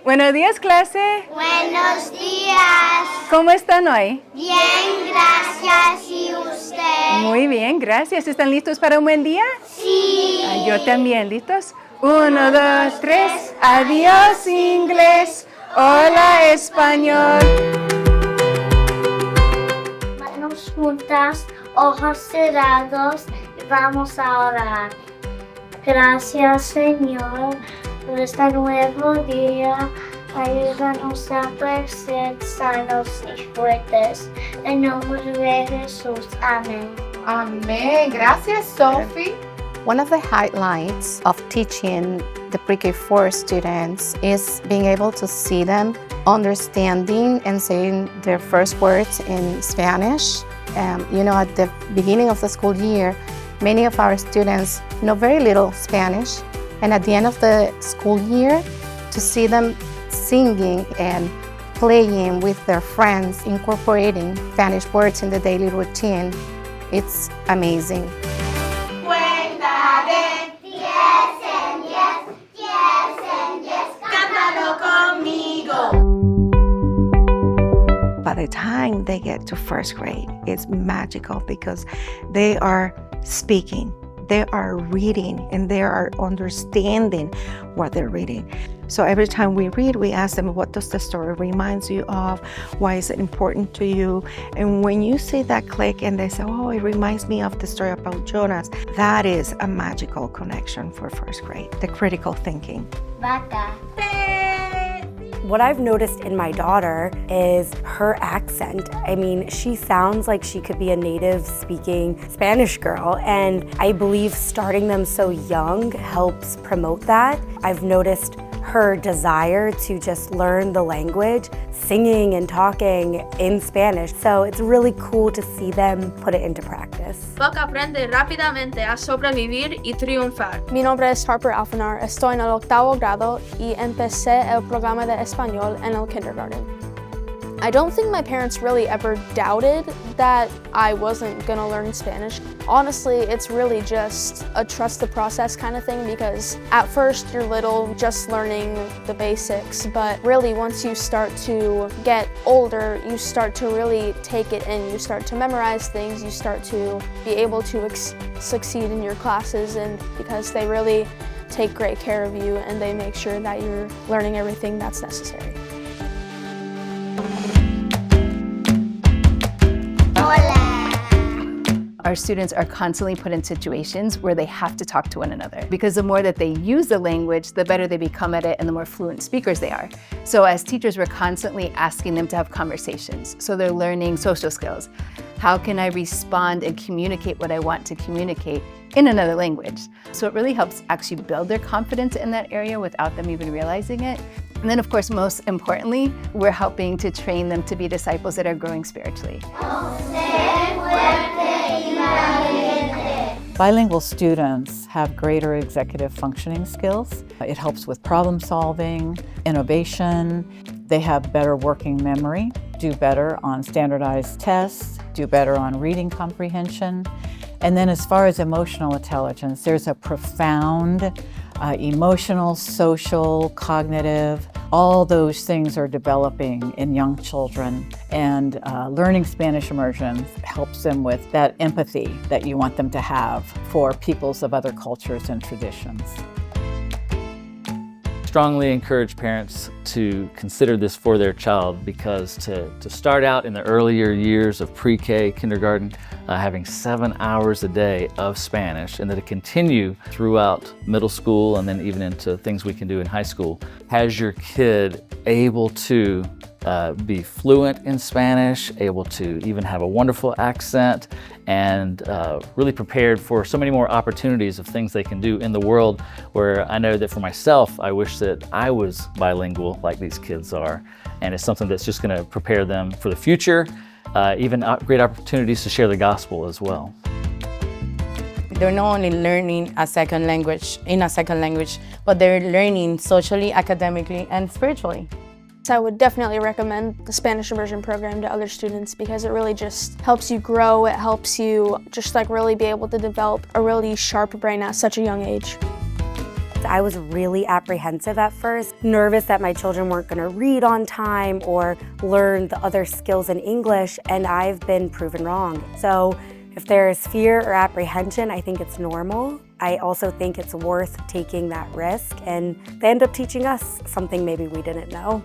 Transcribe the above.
Buenos días, clase. Buenos días. ¿Cómo están hoy? Bien, gracias. ¿Y usted? Muy bien, gracias. ¿Están listos para un buen día? Sí. Yo también. ¿Listos? 1, 2, 3. Adiós, inglés. Hola, español. Manos juntas, ojos cerrados y vamos a orar. Gracias, Señor, por este nuevo día. Ayúdanos a ser sanos y fuertes. En nombre de Jesús. Amén. Amén. Gracias, Sophie. One of the highlights of teaching the pre-K4 students is being able to see them understanding and saying their first words in Spanish. At the beginning of the school year, many of our students know very little Spanish, and at the end of the school year, to see them singing and playing with their friends, incorporating Spanish words in the daily routine, it's amazing. By the time they get to first grade, it's magical because they are speaking, they are reading, and they are understanding what they're reading. So every time we read, we ask them, what does the story remind you of? Why is it important to you? And when you see that click and they say, oh, it reminds me of the story about Jonas, that is a magical connection for first grade, the critical thinking. Vaca. What I've noticed in my daughter is her accent. I mean, she sounds like she could be a native speaking Spanish girl, and I believe starting them so young helps promote that. I've noticed her desire to just learn the language, singing and talking in Spanish. So it's really cool to see them put it into practice. Vaca aprende rápidamente a sobrevivir y triunfar. Mi nombre es Harper Alfanar, estoy en el 8º grado y empecé el programa de español en el kindergarten. I don't think my parents really ever doubted that I wasn't gonna learn Spanish. Honestly, it's really just a trust the process kind of thing, because at first you're little, just learning the basics, but really once you start to get older, you start to really take it in. You start to memorize things, you start to be able to succeed in your classes, and because they really take great care of you and they make sure that you're learning everything that's necessary. Our students are constantly put in situations where they have to talk to one another, because the more that they use the language, the better they become at it and the more fluent speakers they are. So as teachers, we're constantly asking them to have conversations. So they're learning social skills. How can I respond and communicate what I want to communicate in another language? So it really helps actually build their confidence in that area without them even realizing it. And then, of course, most importantly, we're helping to train them to be disciples that are growing spiritually. Bilingual students have greater executive functioning skills. It helps with problem solving, innovation. They have better working memory, do better on standardized tests, do better on reading comprehension. And then as far as emotional intelligence, there's a profound emotional, social, cognitive, all those things are developing in young children, and learning Spanish immersion helps them with that empathy that you want them to have for peoples of other cultures and traditions. Strongly encourage parents to consider this for their child, because to start out in the earlier years of pre-K, kindergarten, having 7 hours a day of Spanish, and then to continue throughout middle school and then even into things we can do in high school, has your kid able to be fluent in Spanish, able to even have a wonderful accent, and really prepared for so many more opportunities of things they can do in the world, where I know that for myself, I wish that I was bilingual like these kids are. And it's something that's just going to prepare them for the future, even great opportunities to share the gospel as well. They're not only learning in a second language, but they're learning socially, academically, and spiritually. I would definitely recommend the Spanish Immersion Program to other students, because it really just helps you grow. It helps you just really be able to develop a really sharp brain at such a young age. I was really apprehensive at first, nervous that my children weren't going to read on time or learn the other skills in English, and I've been proven wrong. So if there is fear or apprehension, I think it's normal. I also think it's worth taking that risk, and they end up teaching us something maybe we didn't know.